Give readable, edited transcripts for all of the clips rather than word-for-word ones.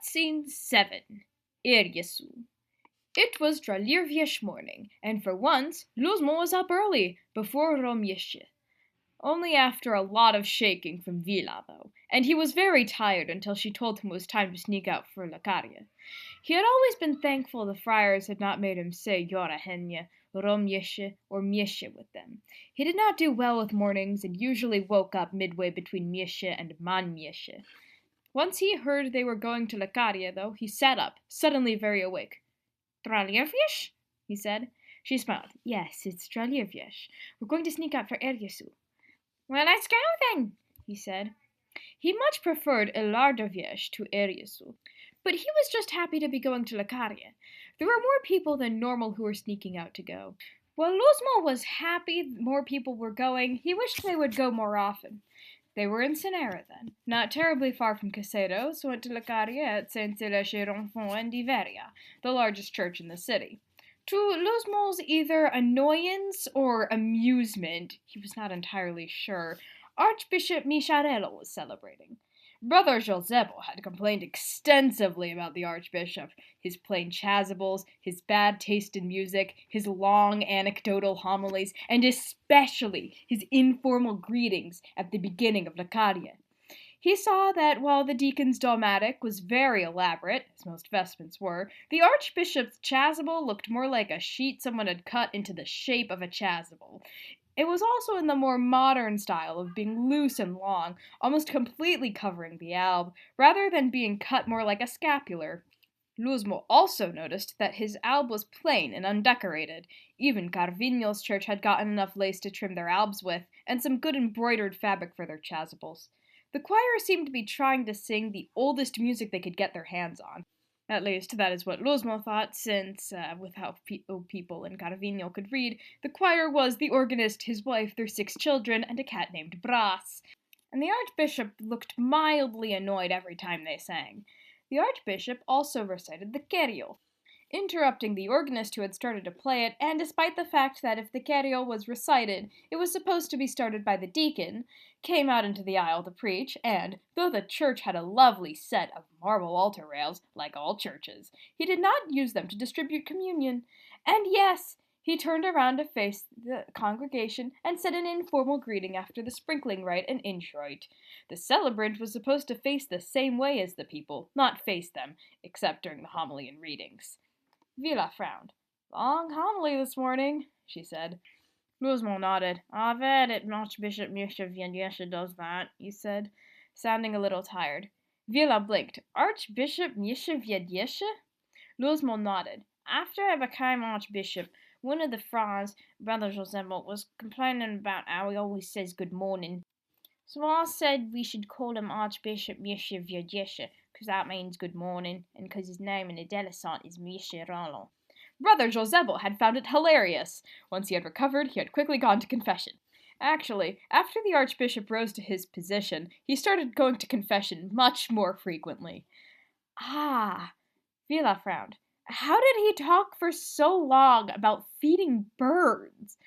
Scene 7. Ersu. It was Dralirviesh morning, and for once, Luzmo was up early, before Romyeshe. Only after a lot of shaking from Vila, though, and he was very tired until she told him it was time to sneak out for Lakaria. He had always been thankful the friars had not made him say Yorahenya, Romyeshe, or Myeshe with them. He did not do well with mornings, and usually woke up midway between Myeshe and Manmyeshe. Once he heard they were going to Lakaria, though, he sat up, suddenly very awake. Dralirviesh? He said. She smiled. Yes, it's Dralirviesh. We're going to sneak out for Ersu. Well, let's go then, he said. He much preferred Elardoviesh to Ersu, but he was just happy to be going to Lakaria. There were more people than normal who were sneaking out to go. While Luzmo was happy more people were going, he wished they would go more often. They were in Senera then, not terribly far from Soledo, so went to Lakaria at Saint-Célache-Renfant and Diveria, the largest church in the city. To Luzmo's either annoyance or amusement, he was not entirely sure, Archbishop Micharello was celebrating. Brother Josebo had complained extensively about the Archbishop, his plain chasubles, his bad taste in music, his long anecdotal homilies, and especially his informal greetings at the beginning of Lakaria. He saw that while the deacon's dalmatic was very elaborate, as most vestments were, the Archbishop's chasuble looked more like a sheet someone had cut into the shape of a chasuble. It was also in the more modern style of being loose and long, almost completely covering the alb, rather than being cut more like a scapular. Luzmo also noticed that his alb was plain and undecorated. Even Carvinho's church had gotten enough lace to trim their albs with, and some good embroidered fabric for their chasubles. The choir seemed to be trying to sing the oldest music they could get their hands on. At least, that is what Luzmo thought, since, with how people in Carvinho could read, the choir was the organist, his wife, their 6 children, and a cat named Brass. And the Archbishop looked mildly annoyed every time they sang. The Archbishop also recited the Kyrio, interrupting the organist who had started to play it, and despite the fact that if the Kyrio was recited, it was supposed to be started by the deacon, came out into the aisle to preach, and, though the church had a lovely set of marble altar rails, like all churches, he did not use them to distribute communion. And yes, he turned around to face the congregation and said an informal greeting after the sprinkling rite and introit. The celebrant was supposed to face the same way as the people, not face them, except during the homily and readings. Vila frowned. Long homily this morning, she said. Luzmo nodded. I've heard it. Archbishop Mikya does that, he said, sounding a little tired. Vila blinked. Archbishop Mikya? Luzmo nodded. After I became Archbishop, one of the friars, Brother Josebo, was complaining about how he always says good morning. So I said we should call him Archbishop Mikya, because that means good morning, and because his name in Adelisant is Micharello. Brother Josebo had found it hilarious. Once he had recovered, he had quickly gone to confession. Actually, after the Archbishop rose to his position, he started going to confession much more frequently. Ah, Vila frowned. How did he talk for so long about feeding birds?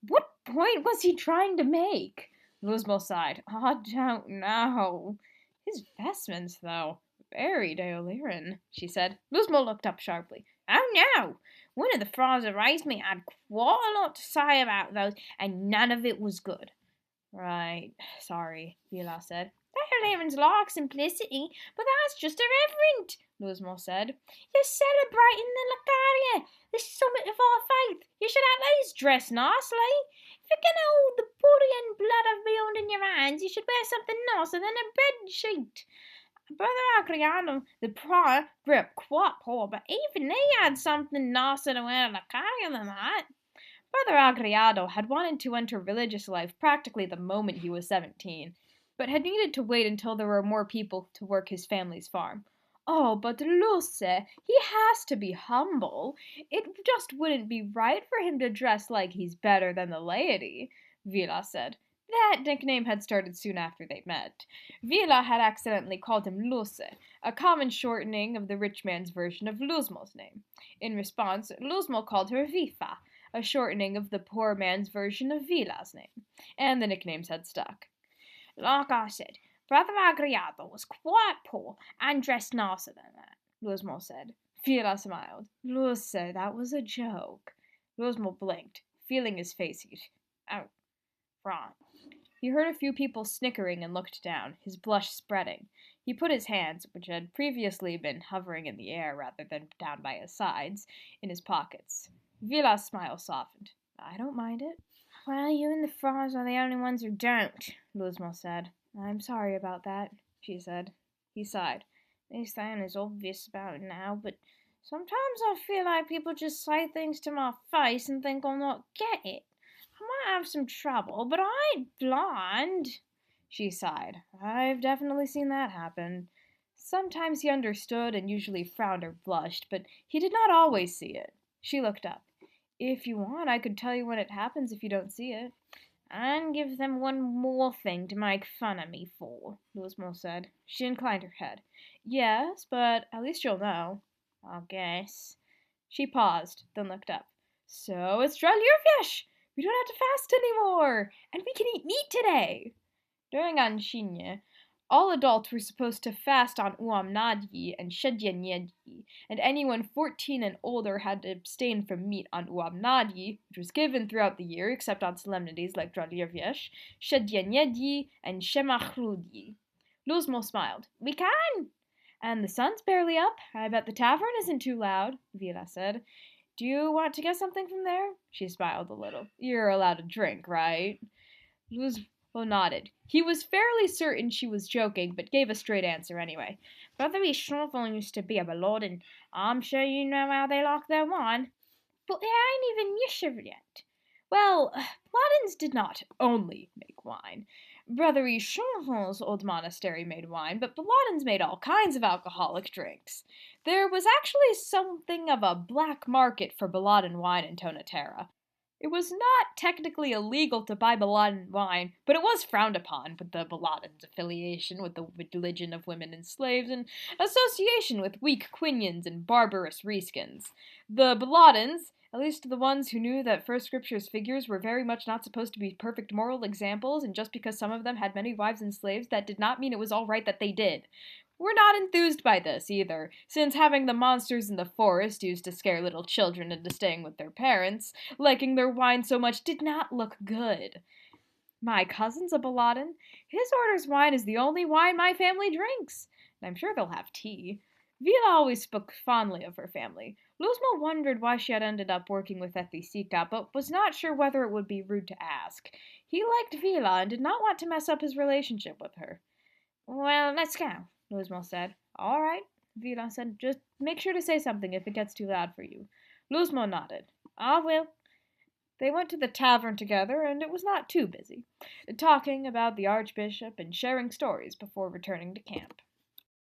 What point was he trying to make? Luzmo sighed. I don't know. His vestments, though, very Deoliran, she said. Luzmo looked up sharply. Oh, no! One of the friars who raised me had quite a lot to say about those, and none of it was good. Right, sorry, Vila said. Deoliran's like simplicity, but that's just irreverent, Luzmo said. You're celebrating the Lakaria, the summit of our faith. You should at least dress nicely. If you're going to hold the body and blood of beyond in your hands, you should wear something nicer than a bed sheet. Brother Agriano, the prior, grew up quite poor, but even he had something nicer to wear in Lakaria than that. Brother Agriado had wanted to enter religious life practically the moment he was 17, but had needed to wait until there were more people to work his family's farm. Oh, but Luce, he has to be humble. It just wouldn't be right for him to dress like he's better than the laity, Vila said. That nickname had started soon after they met. Vila had accidentally called him Luce, a common shortening of the rich man's version of Luzmo's name. In response, Luzmo called her Vifa, a shortening of the poor man's version of Vila's name, and the nicknames had stuck. Like I said, Brother Agriado was quite poor and dressed nicer than that, Luzmo said. Vila smiled. Luz said that was a joke. Luzmo blinked, feeling his face heat. Oh, right. He heard a few people snickering and looked down, his blush spreading. He put his hands, which had previously been hovering in the air rather than down by his sides, in his pockets. Vila's smile softened. I don't mind it. Well, you and the frogs are the only ones who don't, Luzmo said. I'm sorry about that, she said. He sighed. This thing is obvious about it now, but sometimes I feel like people just say things to my face and think I'll not get it. I might have some trouble, but I ain't blind, she sighed. I've definitely seen that happen. Sometimes he understood and usually frowned or blushed, but he did not always see it. She looked up. If you want, I could tell you when it happens if you don't see it. And give them one more thing to make fun of me for, Luzmo said. She inclined her head. Yes, but at least you'll know. I guess. She paused, then looked up. So it's Dralirvish! We don't have to fast anymore! And we can eat meat today! During Quinia, all adults were supposed to fast on Uamnadyi and Shedyanedyi, and anyone 14 and older had to abstain from meat on Uamnadyi, which was given throughout the year except on solemnities like Dralirvish, Shedyanedyi, and Shemachrudyi. Luzmo smiled. We can! And the sun's barely up. I bet the tavern isn't too loud, Vila said. Do you want to get something from there? She smiled a little. You're allowed to drink, right? Luzmo nodded. He was fairly certain she was joking, but gave a straight answer anyway. Brother Ishnovel used to be a ballad, and I'm sure you know how they like their wine. But they ain't even Yishuv yet. Well, Paladins did not only make wine. Brother Ishnovel's old monastery made wine, but Paladins made all kinds of alcoholic drinks. There was actually something of a black market for Baladin wine in Tonatera. It was not technically illegal to buy Baladin wine, but it was frowned upon with the Baladins' affiliation with the religion of women and slaves and association with weak Quinians and barbarous Riskans. The Baladins, at least the ones who knew that First Scripture's figures were very much not supposed to be perfect moral examples, and just because some of them had many wives and slaves, that did not mean it was all right that they did. We're not enthused by this, either, since having the monsters in the forest used to scare little children into staying with their parents, liking their wine so much did not look good. My cousin's a Baladin. His orders wine is the only wine my family drinks, and I'm sure they'll have tea. Vila always spoke fondly of her family. Luzmo wondered why she had ended up working with Ethicika, but was not sure whether it would be rude to ask. He liked Vila and did not want to mess up his relationship with her. Well, let's go, Luzmo said. All right, Vila said. Just make sure to say something if it gets too loud for you. Luzmo nodded. I will. They went to the tavern together, and it was not too busy, talking about the Archbishop and sharing stories before returning to camp.